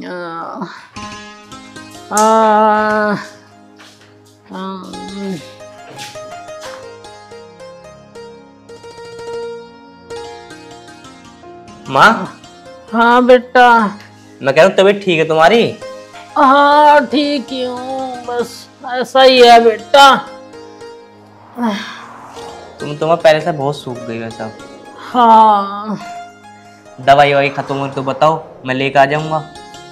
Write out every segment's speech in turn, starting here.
आ, आ, माँ। हाँ बेटा। मैं कह रहा हूँ तबीयत ठीक है तुम्हारी? हाँ ठीक ही हूँ, बस ऐसा ही है बेटा। तुम्हारा पहले से बहुत सूख गई है सब। हाँ। दवाई ववाई खत्म हो तो बताओ, मैं लेके आ जाऊंगा।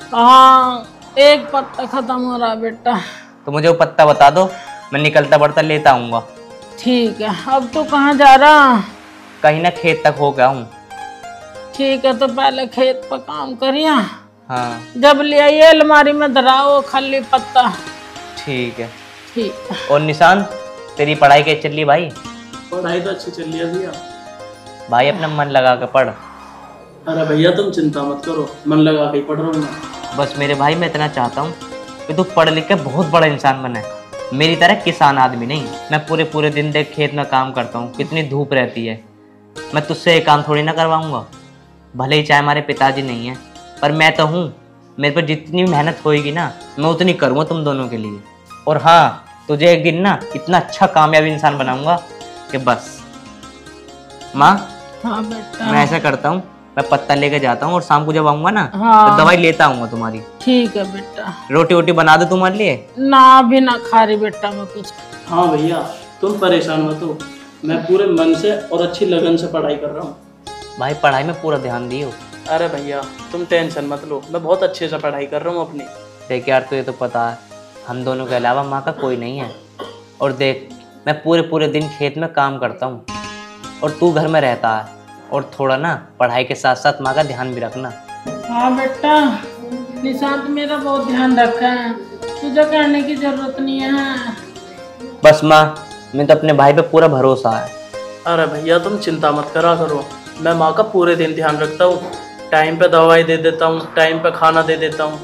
हाँ एक पत्ता खत्म हो रहा है बेटा। तो मुझे वो पत्ता बता दो, मैं निकलता बढ़ता लेता आऊंगा। ठीक है। अब तो कहाँ जा रहा? कहीं ना खेत तक हो गया हूँ। ठीक है, तो पहले खेत पर काम करिए। हाँ जब ले आइए अलमारी में धराओ खाली पत्ता। ठीक है। ठीक है। और निशांत, तेरी पढ़ाई कैसी चल रही है भाई? पढ़ाई तो अच्छी चल रही है भैया। भाई अपना मन लगा कर पढ़। अरे भैया तुम चिंता मत करो, मन लगा के ही पढ़ रहा हूँ मैं। बस मेरे भाई मैं इतना चाहता हूँ कि तू पढ़ लिख के बहुत बड़ा इंसान बने, मेरी तरह किसान आदमी नहीं। मैं पूरे पूरे दिन देख खेत में काम करता हूँ, कितनी धूप रहती है। मैं तुझसे एक काम थोड़ी ना करवाऊंगा, भले ही चाहे हमारे पिताजी नहीं है, पर मैं तो हूँ। मेरे पर जितनी मेहनत होएगी ना, मैं उतनी करूँगा तुम दोनों के लिए। और हाँ, तुझे एक दिन ना इतना अच्छा कामयाब इंसान बनाऊंगा कि बस। माँ। हाँ बेटा। मैं ऐसा करता हूँ, मैं पत्ता लेके जाता हूँ और शाम को जब आऊंगा ना, हाँ। तो दवाई लेता आऊंगा तुम्हारी। ठीक है बेटा। रोटी वोटी बना दो तुम्हारे लिए? ना भी ना खा रही बेटा मैं कुछ। हाँ भैया तुम परेशान मत हो, मैं पूरे मन से और अच्छी लगन से पढ़ाई कर रहा हूँ। भाई पढ़ाई में पूरा ध्यान दियो। अरे भैया तुम टेंशन मत लो, मैं बहुत अच्छे से पढ़ाई कर रहा हूँ अपनी। देख यार, तुझे तो पता है हम दोनों के अलावा माँ का कोई नहीं है। और देख, मैं पूरे पूरे दिन खेत में काम करता हूँ और तू घर में रहता है, और थोड़ा ना पढ़ाई के साथ साथ माँ का ध्यान भी रखना। हाँ बेटा, निशांत मेरा बहुत ध्यान रखा है, तुझे कहने की जरूरत नहीं है। बस माँ, मैं तो अपने भाई पे पूरा भरोसा है। अरे भैया तुम चिंता मत करा करो, मैं माँ का पूरे दिन ध्यान रखता हूँ। टाइम पे दवाई दे देता हूँ, टाइम पे खाना दे देता हूँ।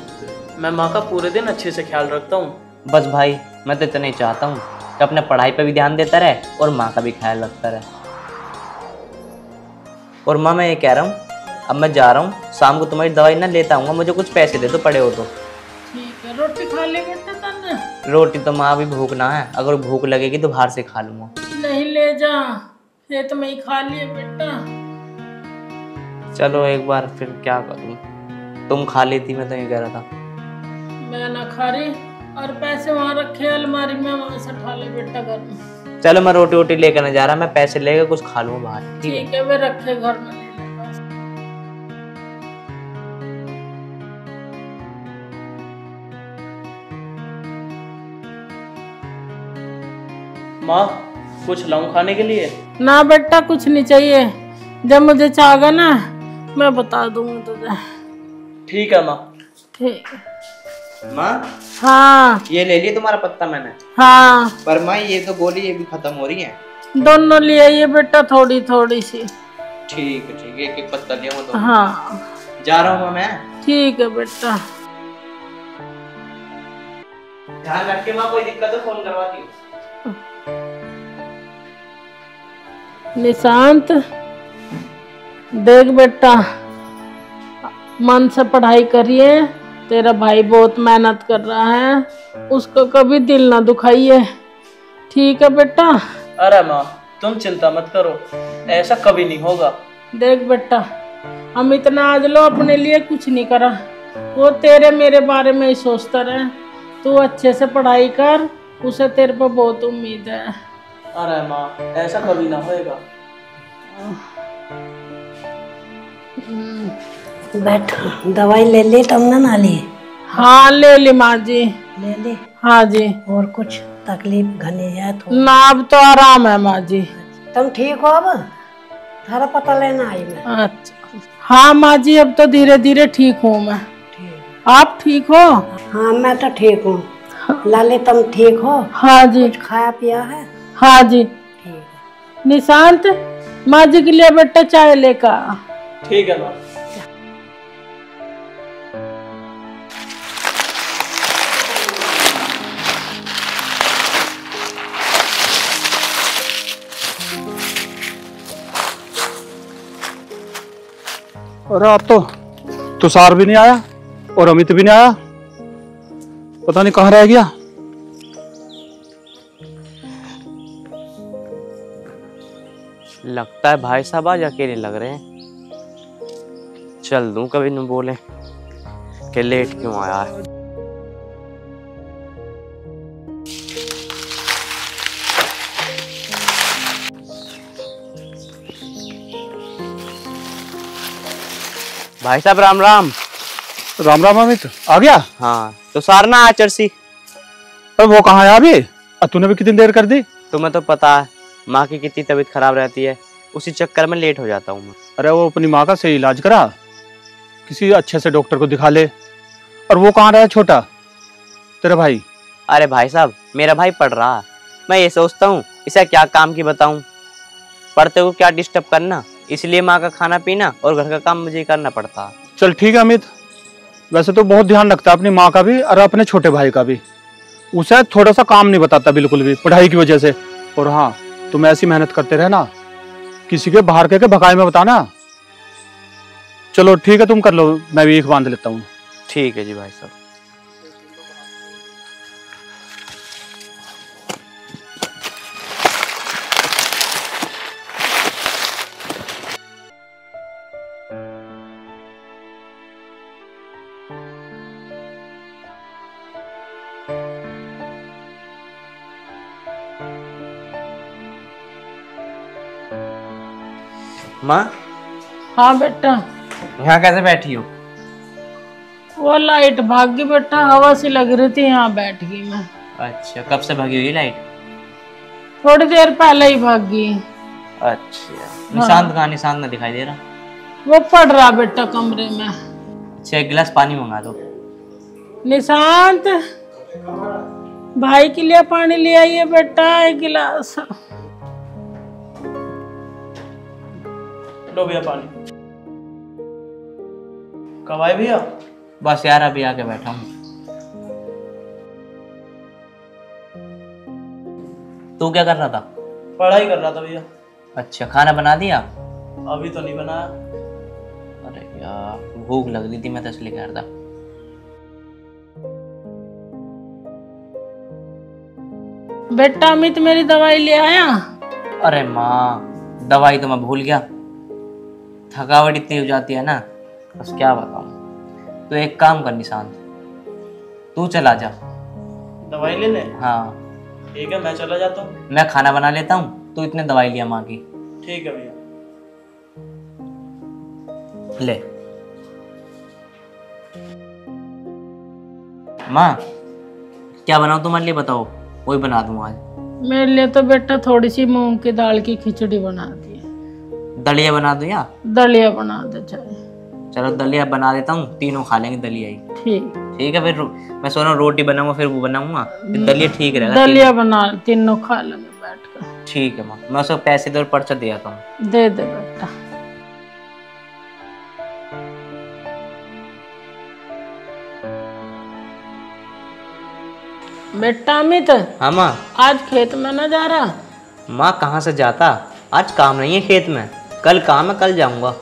मैं माँ का पूरे दिन अच्छे से ख्याल रखता हूँ। बस भाई, मैं तो इतना ही चाहता हूँ कि अपने पढ़ाई पे भी ध्यान देता रहे और माँ का भी ख्याल रखता रहे। और माँ मैं ये कह रहा हूँ, अब मैं जा रहा हूँ, शाम को तुम्हारी दवाई ना लेता आऊँगा, मुझे कुछ पैसे दे दो पड़े हो तो। ठीक है, रोटी खा ले बेटा तन्ने। रोटी तो माँ अभी भूख ना है, अगर भूख लगेगी तो बाहर से खा लूँगा। नहीं ले जा, खेत में ही खा लिए बेटा। चलो एक बार फिर क्या करूँ, तुम खा लेती, मैं तो ये कह रहा था। मैं ना खा रही, और पैसे वहाँ रखे अलमारी में, वहाँ से उठा ले बेटा घर में। चलो मैं रोटी वोटी लेकर नहीं जा रहा, मैं पैसे लेकर कुछ खा लूँगा बाहर। ठीक है, वे रखे घर में। माँ कुछ लाऊं खाने के लिए? ना बेटा कुछ नहीं चाहिए, जब मुझे चाहेगा ना मैं बता दूंगा तुझे। ठीक है माँ। ठीक। माँ। हाँ ये ले लिया तुम्हारा पत्ता मैंने। हाँ। पर माँ ये तो गोली ये भी खत्म हो रही है। दोनों ले आइए बेटा, थोड़ी थोड़ी सी। ठीक है, एक एक पत्ता लिया वो। हाँ जा रहा हूँ मैं। ठीक है बेटा। ध्यान रख के माँ, कोई दिक्कत हो फोन करवा दियो। निशांत देख बेटा, मन से पढ़ाई करिए, तेरा भाई बहुत मेहनत कर रहा है, उसको कभी दिल ना दुखाइए, ठीक है बेटा? अरे माँ तुम चिंता मत करो, ऐसा कभी नहीं होगा। देख बेटा, हम इतना आज लो अपने लिए कुछ नहीं करा, वो तेरे मेरे बारे में ही सोचता रहे। तू अच्छे से पढ़ाई कर, उसे तेरे पर बहुत उम्मीद है। अरे माँ ऐसा कभी ना होएगा। बैठ, दवाई ले ली तुमने ना ली? हाँ ले ली माँ जी। ले ली? हाँ जी। और कुछ तकलीफ घनी है तो? ना अब तो आराम है माँ जी। तुम ठीक हो अब? थारा पता लेना आई मैं। अच्छा हाँ माँ जी, अब तो धीरे धीरे ठीक हूँ मैं। आप ठीक हो? हाँ मैं तो ठीक हूँ। लाली तुम ठीक हो? हाँ जी। कुछ खाया पिया है? हाँ जी। ठीक है। निशांत माँ जी के लिए बेटा चाय लेकर। ठीक है माँ। अरे अब तो तुषार भी नहीं आया, और अमित भी नहीं आया, पता नहीं कहाँ रह गया। लगता है भाई साहब आज अकेले लग रहे हैं। चल दूं, कभी न बोले कि लेट क्यों आया है। भाई साहब राम राम। राम राम अमित, आ गया? हाँ तो सारना आचरसी। अरे वो कहाँ है अभी? तूने भी कितनी देर कर दी? तुम्हें तो पता है माँ की कितनी तबीयत खराब रहती है, उसी चक्कर में लेट हो जाता हूँ मैं। अरे वो अपनी माँ का सही इलाज करा, किसी अच्छे से डॉक्टर को दिखा ले। और वो कहाँ रहा छोटा तेरा भाई? अरे भाई साहब मेरा भाई पढ़ रहा है, मैं ये सोचता हूँ इसे क्या काम की बताऊँ, पढ़ते हुए क्या डिस्टर्ब करना, इसलिए माँ का खाना पीना और घर का काम मुझे ही करना पड़ता है। चल ठीक है अमित, वैसे तो बहुत ध्यान रखता है अपनी माँ का भी और अपने छोटे भाई का भी। उसे थोड़ा सा काम नहीं बताता बिल्कुल भी, पढ़ाई की वजह से। और हाँ, तुम ऐसी मेहनत करते रहना, किसी के बाहर के भगाई में बताना। चलो ठीक है, तुम कर लो, मैं भी एक बांध लेता हूँ। ठीक है जी भाई साहब। माँ हाँ बेटा। यहाँ कैसे बैठी हो? वो लाइट भाग गई बेटा, हवा सी लग रही थी, यहाँ बैठ गई मैं। अच्छा, कब से भागी हुई लाइट? थोड़ी देर पहले ही भाग गई। अच्छा, निशांत कहाँ? निशांत ना दिखाई दे रहा। वो पड़ रहा बेटा कमरे में। अच्छा, एक गिलास पानी मंगा दो। निशांत, भाई के लिए पानी ले आइए बेटा, एक गिलास। लो भैया पानी। कब आए भैया? बस यार अभी आके बैठा हूँ। तू क्या कर रहा था? पढ़ाई कर रहा था भैया। अच्छा, खाना बना दिया? अभी तो नहीं बनाया। अरे यार भूख लग रही थी, मैं तो इसलिए कह रहा था। बेटा अमित मेरी दवाई ले आया? अरे माँ, दवाई तो मैं भूल गया, थकावट इतनी हो जाती है ना, बस क्या बताऊँ। तो एक काम कर निशांत, तू चला जा दवाई लेने। हाँ ठीक है, मैं चला जाता हूँ। मैं खाना बना लेता हूँ, तू इतने दवाई लिया माँ की। ठीक है भैया। ले माँ, क्या बनाऊँ तुम्हारे लिए बताओ, वही बना दूँ आज। मेरे लिए तो बेटा थोड़ी सी मूंग की दाल की खिचड़ी बना दी, दलिया बना दूँ या? दलिया बना दे चाहे। चलो दलिया बना देता हूँ, तीनों खा लेंगे दलिया ही। ठीक। ठीक है, फिर मैं सोच रहा हूँ रोटी बनाऊंगा फिर वो बनाऊंगा, फिर दलिया ठीक रहेगा। दलिया बना, तीनों खा लेंगे बैठ कर। ठीक है माँ, मैं उसको पैसे दे और पर्चा दे आता हूँ। दे दे बेटा। बेटा अमित। हाँ माँ। आज खेत में ना जा रहा? माँ कहाँ से जाता, आज काम नहीं है खेत में, कल काम है, कल जाऊंगा।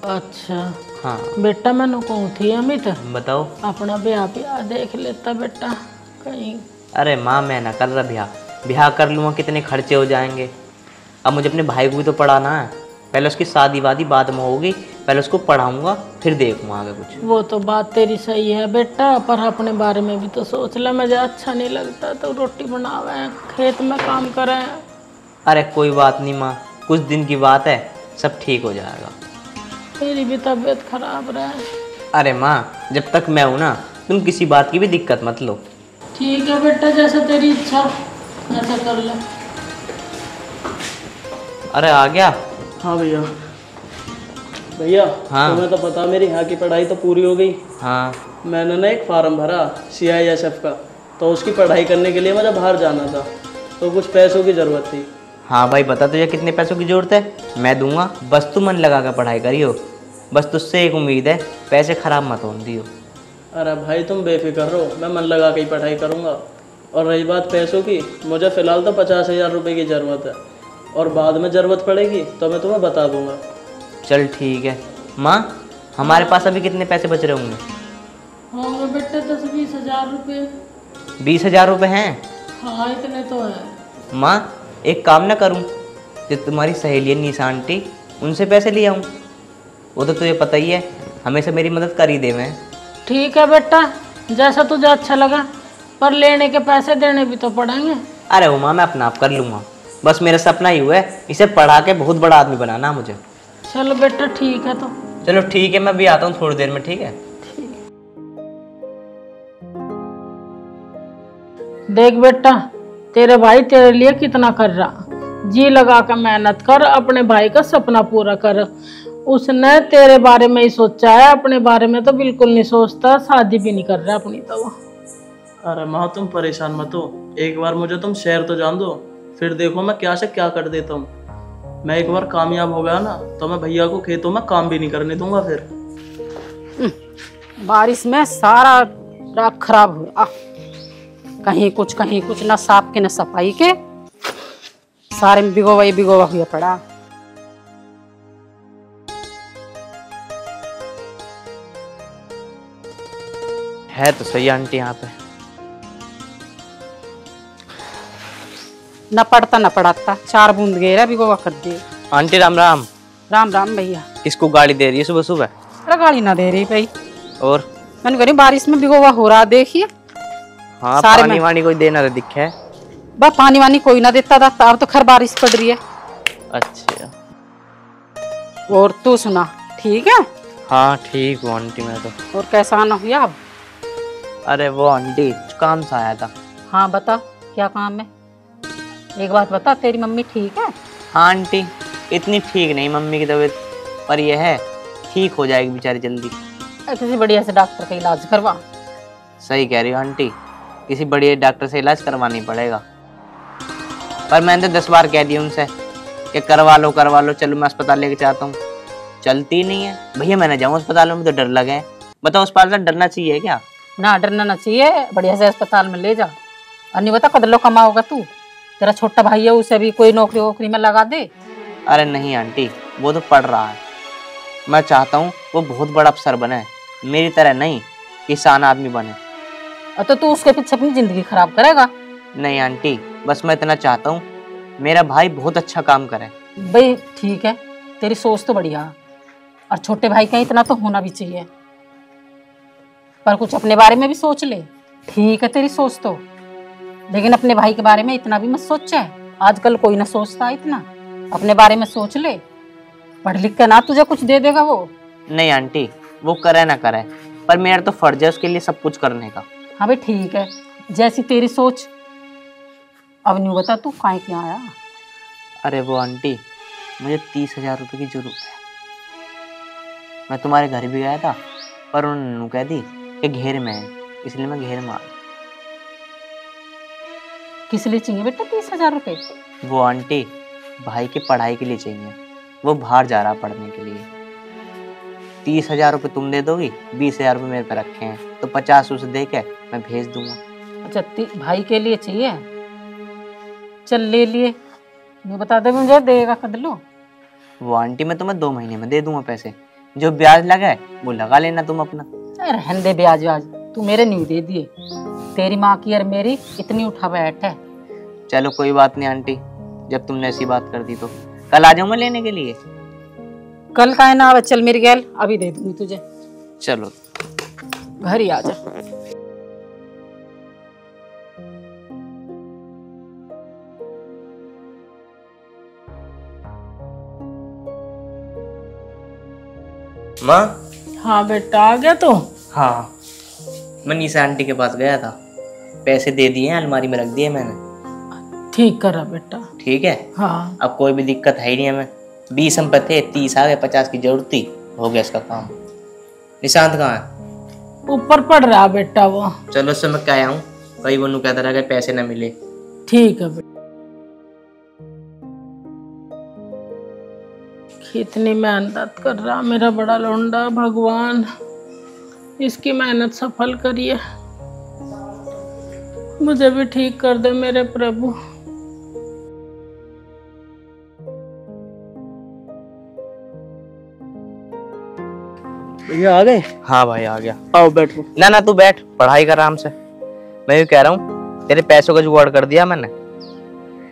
अच्छा हाँ बेटा, मैंने कहूँ थी अमित बताओ। अपना ब्याह ब्याह देख लेता बेटा कहीं। अरे माँ मैं ना कर रहा ब्याह, ब्याह कर लूँगा कितने खर्चे हो जाएंगे। अब मुझे अपने भाई को भी तो पढ़ाना है, पहले उसकी शादी वादी बाद में होगी, पहले उसको पढ़ाऊंगा फिर देखूंगा आगे कुछ। वो तो बात तेरी सही है बेटा, पर अपने बारे में भी तो सोच ले। मुझे अच्छा नहीं लगता तो रोटी बनावे, खेत में काम करे। अरे कोई बात नहीं माँ, कुछ दिन की बात है, सब ठीक हो जाएगा। तेरी भी तबीयत खराब रहे। अरे माँ जब तक मैं हूँ ना, तुम किसी बात की भी दिक्कत मत लो। ठीक है बेटा, जैसा तेरी इच्छा ऐसा कर ले। अरे आ गया? हाँ भैया। भैया हाँ। तुम्हें तो पता मेरी यहाँ की पढ़ाई तो पूरी हो गई। हाँ। मैंने ना एक फार्म भरा CISF का, तो उसकी पढ़ाई करने के लिए मुझे बाहर जाना था, तो कुछ पैसों की ज़रूरत थी। हाँ भाई बता तुझे कितने पैसों की ज़रूरत है, मैं दूंगा, बस तू मन लगा कर पढ़ाई करियो। बस तुझसे एक उम्मीद है, पैसे खराब मत होने दियो। अरे भाई तुम बेफिक्र रहो, मैं मन लगा के ही पढ़ाई करूँगा। और रही बात पैसों की, मुझे फ़िलहाल तो 50,000 रुपये की ज़रूरत है, और बाद में ज़रूरत पड़ेगी तो मैं तुम्हें बता दूंगा। चल ठीक है। माँ हमारे पास अभी कितने पैसे बच रहे होंगे? होंगे बेटा 10-20 हजार रुपये। 20,000 रुपये हैं? हाँ इतने तो है। माँ एक काम ना करूँ, जो तुम्हारी सहेली है निशा आंटी, उनसे पैसे ले आऊँ? वो तो तुझे पता ही है, हमेशा मेरी मदद कर ही दे। मैं ठीक है बेटा, जैसा तुझे अच्छा लगा, पर लेने के पैसे देने भी तो पड़ेंगे। अरे वो माँ मैं अपना आप कर लूँगा, बस मेरा सपना ही हुआ है इसे पढ़ा के बहुत बड़ा आदमी बनाना मुझे। चलो बेटा ठीक है तो। चलो ठीक है, मैं भी आता हूँ थोड़ी देर में, ठीक है? देख बेटा, तेरे भाई तेरे लिए कितना कर रहा, जी लगा कर मेहनत कर, अपने भाई का सपना पूरा कर। उसने तेरे बारे में ही सोचा है, अपने बारे में तो बिल्कुल नहीं सोचता, शादी भी नहीं कर रहा अपनी तो वो। अरे माँ तुम परेशान मत हो, एक बार मुझे तुम शहर तो जान दो, फिर देखो मैं क्या से क्या कर देता हूँ। मैं एक बार कामयाब हो गया ना तो मैं भैया को खेतों में काम भी नहीं करने दूंगा फिर। बारिश में सारा रात खराब हुआ, कहीं कुछ न साफ के न सफाई के, सारे में भिगोवा हुआ पड़ा। है तो सही आंटी यहाँ पे। न पड़ता न पड़ाता, 4 बूंद गेरा भिगोवा कर दिए। आंटी राम राम। राम राम भैया। किसको गाड़ी दे रही है सुबह सुबह? अरे गाड़ी ना दे रही भाई, और मैंने कही बारिश में भिगोवा हो रहा, देखिए। हाँ सारे पानी में वानी कोई देना तो दिखे है। बस पानी वानी कोई ना देता था, अब तो खैर बारिश पड़ रही है। अच्छा। और तू सुना, ठीक है? हाँ ठीक हूँ आंटी मैं तो। और कैसा आना हुआ अब? अरे वो आंटी काम से आया था। हाँ बता, क्या काम है? एक बात बता, तेरी मम्मी ठीक है? हाँ आंटी इतनी ठीक नहीं मम्मी की तबीयत, पर यह है ठीक हो जाएगी बेचारी जल्दी। किसी बढ़िया से डॉक्टर का इलाज करवा। सही कह रही हो आंटी, किसी बढ़िया डॉक्टर से इलाज करवानी पड़ेगा। पर मैंने तो 10 बार कह दिया उनसे कि करवा लो चलो मैं अस्पताल लेके चाहता हूँ, चलती नहीं है। भैया मैं ना जाऊँ अस्पतालों में तो डर लगे। बताओ अस्पताल से डरना चाहिए क्या? ना डरना ना चाहिए, बढ़िया से अस्पताल में ले जा। और नहीं बता कदर लो कमाओगा तू, तेरा छोटा भाई है उसे भी कोई नौकरी वोकरी में लगा दे। अरे नहीं आंटी, वो तो पढ़ रहा है, मैं चाहता हूँ वो बहुत बड़ा अफसर बने, मेरी तरह नहीं किसान आदमी बने। तो तू उसके पीछे अपनी जिंदगी खराब करेगा? नहीं आंटी, बस मैं इतना चाहता हूँ मेरा भाई बहुत अच्छा काम करे। भाई ठीक है, तेरी सोच तो बढ़िया, और छोटे भाई का इतना तो होना भी चाहिए, पर कुछ अपने बारे में भी सोच ले। ठीक है तेरी सोच तो, लेकिन अपने भाई के बारे में इतना भी मत सोचे। आजकल कोई ना सोचता इतना, अपने बारे में सोच ले। पढ़ लिख कर ना तुझे कुछ दे देगा वो। नहीं आंटी, वो करे ना करे, पर मेरा तो फर्ज है उसके लिए सब कुछ करने का। हाँ भाई ठीक है, जैसी तेरी सोच। अब नहीं बता तू काहे क्या आया? अरे वो आंटी, मुझे 30,000 रुपये की जरूरत है। मैं तुम्हारे घर भी गया था, पर उन्होंने कह दी कि घेर में है, इसलिए मैं घेर में आ गया। किस लिए चाहिए बेटा 30,000 रुपये? वो आंटी भाई की पढ़ाई के लिए चाहिए, वो बाहर जा रहा पढ़ने के लिए। 30,000 रुपये तुम दे दोगी, 20,000 रुपये मेरे पे रखे हैं, तो 50 उसे दे के मैं भेज दूंगा। अच्छा भाई के लिए चाहिए, चल ले लिए। मैं बता दे मुझे देगा कद लो। वो आंटी मैं तुम्हें 2 महीने में दे दूंगा पैसे, जो ब्याज लगा है वो लगा लेना तुम अपना। रहने दे ब्याज व्याज, तू मेरे नहीं दे दिए, तेरी माँ की और मेरी इतनी उठा बैठ है। चलो कोई बात नहीं आंटी, जब तुमने ऐसी बात कर दी तो कल आ जाऊँ मैं लेने के लिए। कल का है ना, अब चल मेरी गैल, अभी दे दूंगी तुझे। चलो घर ही आ जा। माँ। हाँ बेटा आ गया तो। हाँ मैं निशा आंटी के पास गया था, पैसे दे दिए हैं, अलमारी में रख दिए मैंने। ठीक करा बेटा। ठीक है, हाँ अब कोई भी दिक्कत है ही नहीं हमें। 20 हम पे थे, 30 आ गए, 50 की जरूरत थी, हो गया इसका काम। निशांत कहाँ है? ऊपर पड़ रहा बेटा वो। चलो उससे मैं क्या आऊँ, कहीं वो कहता रहा कि पैसे ना मिले। ठीक है बेटा। कितनी मेहनत कर रहा मेरा बड़ा लौंडा, भगवान इसकी मेहनत सफल करिए, मुझे भी ठीक कर दे मेरे प्रभु। भैया आ गए? हाँ भाई आ गया। आओ बैठो। ना ना तू बैठ, पढ़ाई कर आराम से। मैं भी कह रहा हूँ तेरे पैसों का जुगाड़ कर दिया मैंने।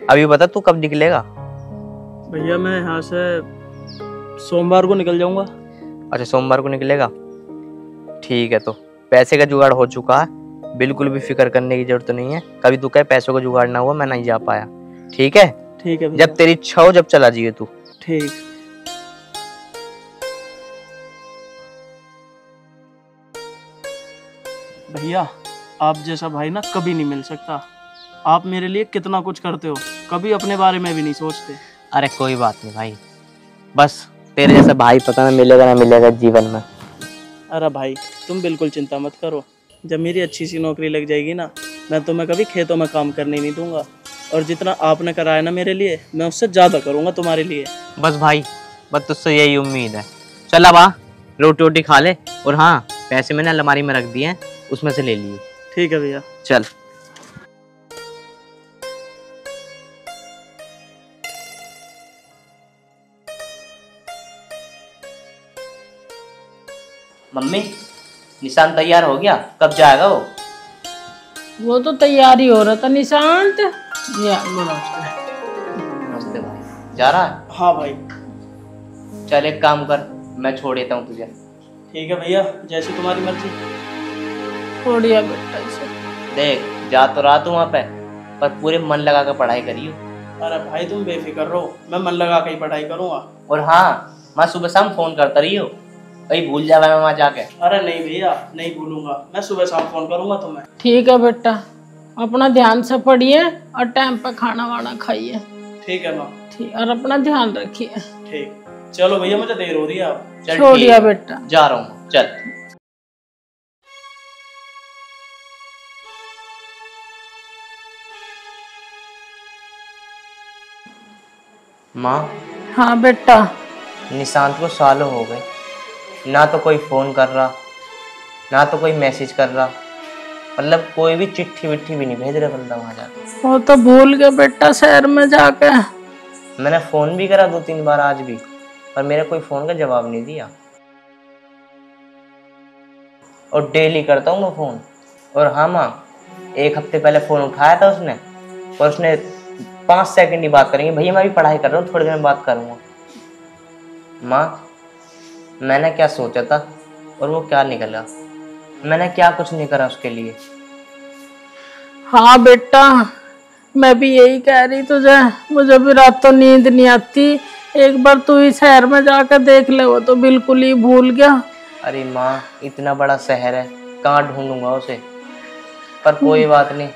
अभी बता तू कब निकलेगा? भैया मैं यहाँ से सोमवार को निकल जाऊंगा। अच्छा सोमवार को निकलेगा, ठीक है। तो पैसे का जुगाड़ हो चुका है, बिल्कुल भी फिक्र करने की जरूरत नहीं है। कभी तू कहे पैसों का जुगाड़ ना हुआ मैं नहीं जा पाया, ठीक है? ठीक है भैया। जब तेरी इच्छा हो जब चला जाइए तू। ठीक। भैया आप जैसा भाई ना कभी नहीं मिल सकता। आप मेरे लिए कितना कुछ करते हो, कभी अपने बारे में भी नहीं सोचते। अरे कोई बात नहीं भाई, बस तेरे जैसा भाई पता ना मिलेगा ना मिलेगा जीवन में। अरे भाई तुम बिल्कुल चिंता मत करो, जब मेरी अच्छी सी नौकरी लग जाएगी ना, मैं तुम्हें कभी खेतों में काम करने नहीं दूंगा। और जितना आपने कराया ना मेरे लिए, मैं उससे ज़्यादा करूँगा तुम्हारे लिए। बस भाई, बस तुझसे यही उम्मीद है। चल अब आ, रोटी वोटी खा ले। और हाँ, पैसे मैंने अलमारी में रख दिए हैं, उसमें से ले लिए। ठीक है भैया। चल। मम्मी निशान तैयार हो गया, कब जाएगा वो? वो तो तैयारी हो रहा था निशांत। या नमस्ते भाई, जा रहा है? हाँ भाई। चल एक काम कर, मैं छोड़ देता हूँ तुझे। ठीक है भैया, जैसी तुम्हारी मर्जी। छोड़िया बेटा इसे। देख जा तो रहा तू वहाँ पे, पर पूरे मन लगा कर पढ़ाई करियो। अरे भाई तुम बेफिक्र रहो, मैं मन लगा के ही पढ़ाई करूँगा। और हाँ, मैं सुबह शाम फोन करता रहियो, कहीं भूल जावा मैं वहाँ जाके। अरे नहीं भैया, नहीं भूलूंगा, मैं सुबह शाम फोन करूंगा तुम्हें। ठीक है बेटा, अपना ध्यान से पढ़िए और टाइम पे खाना वाना खाइए। ठीक है माँ। ठीक, और अपना ध्यान रखिए। ठीक। चलो भैया, मुझे देर हो रही है। आप चल छोड़िया ठीक है, बेटा। जा रहा हूँ, चल। माँ। हाँ बेटा। निशांत को सालों हो गए, ना तो कोई फ़ोन कर रहा, ना तो कोई मैसेज कर रहा, मतलब कोई भी चिट्ठी विट्ठी भी नहीं भेज रहा बंदा वहाँ जाके। वो तो भूल गया बेटा शहर में जाके। मैंने फ़ोन भी करा 2-3 बार आज भी, पर मेरा कोई फ़ोन का जवाब नहीं दिया। और डेली करता हूँ मैं फ़ोन। और हाँ माँ, 1 हफ्ते पहले फ़ोन उठाया था उसने, और उसने 5 सेकंड ही बात करेंगे, भैया मैं भी पढ़ाई कर रहा हूँ, थोड़ी देर में बात करूँगा। माँ मैंने क्या सोचा था और वो क्या निकला, मैंने क्या कुछ नहीं करा उसके लिए। हाँ बेटा, मैं भी यही कह रही तुझे, मुझे भी रात तो नींद नहीं आती। एक बार तू ही शहर में जाकर देख ले, वो तो बिल्कुल ही भूल गया। अरे माँ इतना बड़ा शहर है, कहाँ ढूंढूंगा उसे। पर कोई बात नहीं,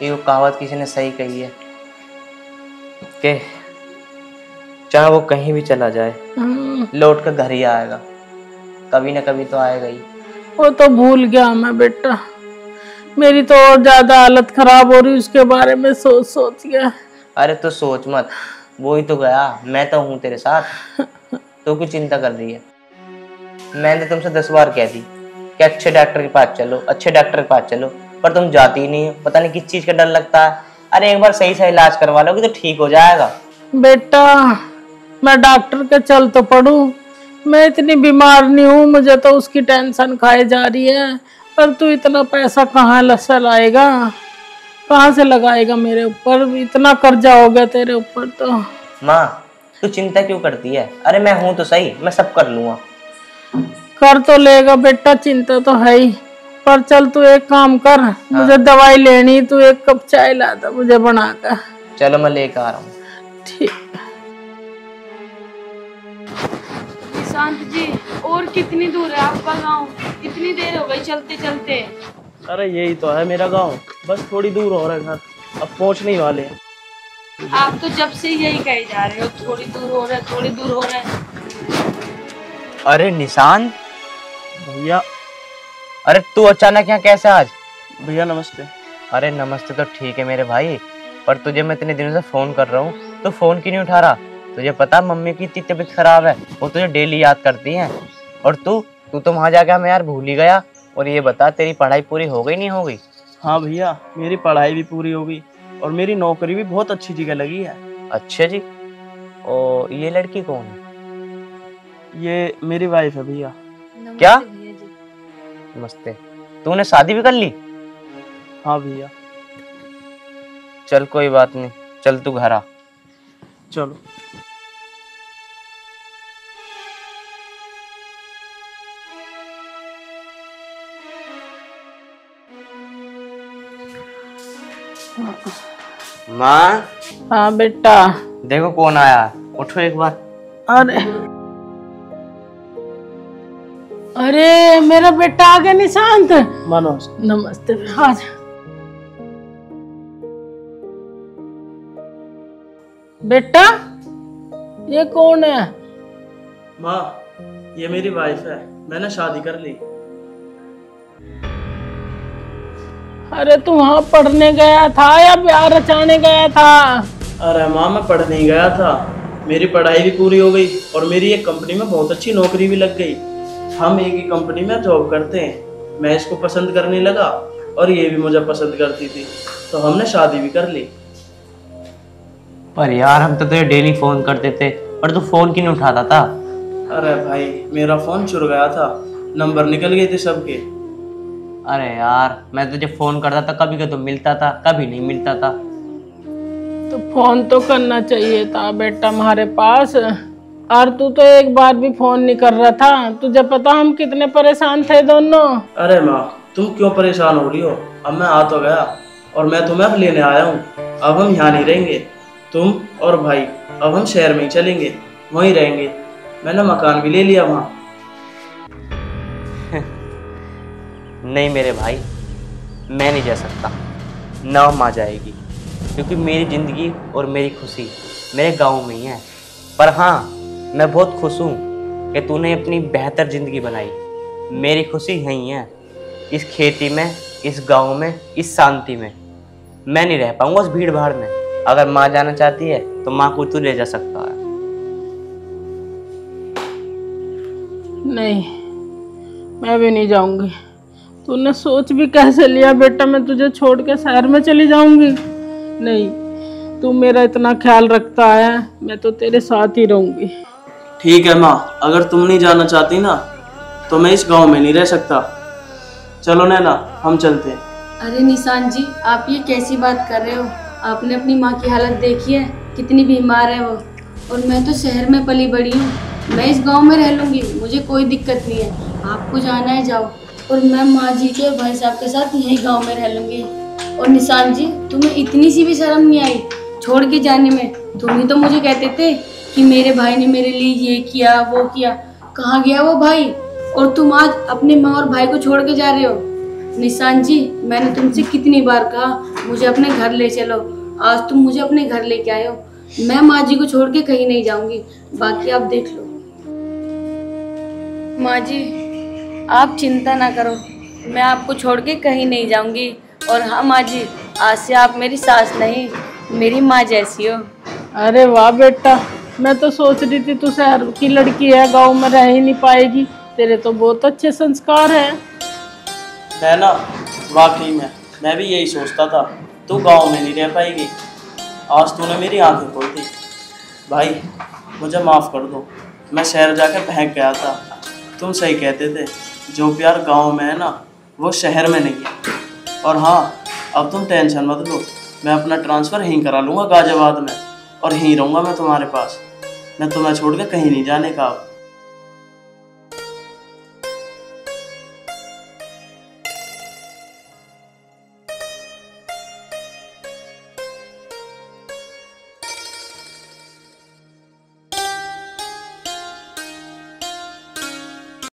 ये कहावत किसी ने सही कही है कि चाहे वो कहीं भी चला जाए लौट कर घर ही आएगा, कभी ना कभी तो आएगा ही। वो तो भूल गया मैं बेटा, मेरी तो और ज्यादा हालत खराब हो रही उसके बारे में सोच सोच के। अरे तो सोच मत, वो ही तो गया, मैं तो हूँ तेरे साथ, तो क्यों चिंता कर रही है। मैंने तुमसे 10 बार कह दी कि अच्छे डॉक्टर के पास चलो, अच्छे डॉक्टर के पास चलो, पर तुम जाती ही नहीं हो, पता नहीं किस चीज का डर लगता है। अरे एक बार सही से इलाज करवा लोगे तो ठीक हो जाएगा। बेटा मैं डॉक्टर के चल तो पड़ूं, मैं इतनी बीमार नहीं हूँ, मुझे तो उसकी टेंशन खाई जा रही है। पर तू इतना पैसा कहाँ से लाएगा, कहाँ से लगाएगा मेरे ऊपर, इतना कर्जा हो गया तेरे ऊपर तो। माँ तू चिंता क्यों करती है, अरे मैं हूँ तो सही, मैं सब कर लूंगा। कर तो लेगा बेटा, चिंता तो है ही, पर चल तू एक काम कर, मुझे दवाई लेनी, तू 1 कप चाय ला दे मुझे बना कर। चलो मैं लेकर आ रहा हूँ। ठीक। निशांत जी, और कितनी दूर है आपका गांव? इतनी देर हो गई चलते चलते। अरे यही तो है मेरा गांव, बस थोड़ी दूर हो रहा है घर, अब पहुंचने ही वाले हैं। आप तो जब से यही कहे जा रहे हो, थोड़ी दूर हो रहा है, थोड़ी दूर हो रहा है। अरे निशांत भैया। अरे तू अचानक यहाँ कैसे आज? भैया नमस्ते। अरे नमस्ते तो ठीक है मेरे भाई, पर तुझे मैं इतने दिनों से फोन कर रहा हूँ तो फोन क्यों नहीं उठा रहा? तुझे पता मम्मी की इतनी तबीयत खराब है, वो तुझे डेली याद करती हैं। और तू तो वहाँ जाके मैं यार भूल ही गया। और ये बता तेरी पढ़ाई पूरी हो गई नहीं हो गई? हाँ भैया, मेरी पढ़ाई भी पूरी हो गई और मेरी नौकरी भी बहुत अच्छी जगह लगी है। अच्छा जी। और ये लड़की कौन है? ये मेरी वाइफ है भैया। क्या? नमस्ते। तूने शादी भी कर ली? हाँ भैया। चल कोई बात नहीं, चल तू घर आ। चलो। माँ, हाँ बेटा। देखो कौन आया, उठो एक बार। अरे अरे मेरा बेटा आ गया निशांत। मनोज। नमस्ते। आज बेटा ये कौन है? माँ, ये मेरी वाइफ है, मैंने शादी कर ली। अरे तू वहाँ पढ़ने गया था या प्यार रचाने गया था? अरे माँ, मैं पढ़ने ही गया था, मेरी पढ़ाई भी पूरी हो गई और मेरी एक कंपनी में बहुत अच्छी नौकरी भी लग गई। हम एक ही कंपनी में जॉब करते हैं। मैं इसको पसंद करने लगा और ये भी मुझे पसंद करती थी, तो हमने शादी भी कर ली। पर यार हम तो तुझे डेली फोन करते थे, पर तू फोन क्यों नहीं उठाता था? अरे भाई, मेरा फोन चुरा गया था, नंबर निकल गए थे सबके। अरे यार मैं तुझे फोन करता था, कभी कभी तो मिलता था, कभी नहीं मिलता था। तो फोन तो करना चाहिए था बेटा हमारे पास। और तू तो एक बार भी फोन नहीं कर रहा था। तुझे पता हम कितने परेशान थे दोनों। अरे माँ, तुम क्यों परेशान हो रही हो? अब मैं आ तो गया और मैं तुम्हें अब लेने आया हूँ। अब हम यहाँ नहीं रहेंगे, तुम और भाई अब हम शहर में ही चलेंगे, वहीं रहेंगे। मैंने मकान भी ले लिया वहाँ। नहीं मेरे भाई, मैं नहीं जा सकता, ना माँ जाएगी, क्योंकि मेरी ज़िंदगी और मेरी खुशी मेरे गांव में ही है। पर हाँ, मैं बहुत खुश हूँ कि तूने अपनी बेहतर ज़िंदगी बनाई। मेरी खुशी यहीं है, इस खेती में, इस गांव में, इस शांति में। मैं नहीं रह पाऊंगा उस भीड़ भाड़ में। अगर माँ जाना चाहती है तो माँ को तू ले जा सकता है। नहीं, मैं भी नहीं जाऊंगी। तूने सोच भी कैसे लिया बेटा मैं तुझे छोड़ के शहर में चली जाऊंगी? नहीं, तू मेरा इतना ख्याल रखता है, मैं तो तेरे साथ ही रहूंगी। ठीक है माँ, अगर तुम नहीं जाना चाहती ना तो मैं इस गांव में नहीं रह सकता। चलो नैना, हम चलते हैं। अरे निशांत जी, आप ये कैसी बात कर रहे हो? आपने अपनी माँ की हालत देखी है, कितनी बीमार है वो। और मैं तो शहर में पली बड़ी हूँ, मैं इस गांव में रह लूँगी, मुझे कोई दिक्कत नहीं है। आपको जाना है जाओ, और मैं माँ जी के और भाई साहब के साथ यही गांव में रह लूँगी। और निशांत जी, तुम्हें इतनी सी भी शर्म नहीं आई छोड़ के जाने में? तुम ही तो मुझे कहते थे कि मेरे भाई ने मेरे लिए ये किया वो किया। कहाँ गया वो भाई? और तुम आज अपने माँ और भाई को छोड़ के जा रहे हो। निशांत जी, मैंने तुमसे कितनी बार कहा मुझे अपने घर ले चलो, आज तुम मुझे अपने घर लेके आए हो। मैं माँ जी को छोड़ के कहीं नहीं जाऊंगी, बाकी आप देख लो। माँ जी, आप चिंता ना करो, मैं आपको छोड़ के कहीं नहीं जाऊंगी। और हाँ माँ जी, आज से आप मेरी सास नहीं, मेरी माँ जैसी हो। अरे वाह बेटा, मैं तो सोच रही थी तू शहर की लड़की है, गांव में रह ही नहीं पाएगी। तेरे तो बहुत अच्छे संस्कार हैं। नैना, वाकई में मैं भी यही सोचता था, तू गांव में नहीं रह पाएगी। आज तूने मेरी आंखें खोल दी। भाई, मुझे माफ़ कर दो, मैं शहर जाकर बहक गया था। तुम सही कहते थे, जो प्यार गांव में है ना, वो शहर में नहीं है। और हाँ, अब तुम टेंशन मत लो, मैं अपना ट्रांसफ़र यहीं करा लूँगा गाजियाबाद में, और यहीं रहूँगा मैं तुम्हारे पास। मैं तुम्हें छोड़ के कहीं नहीं जाने का।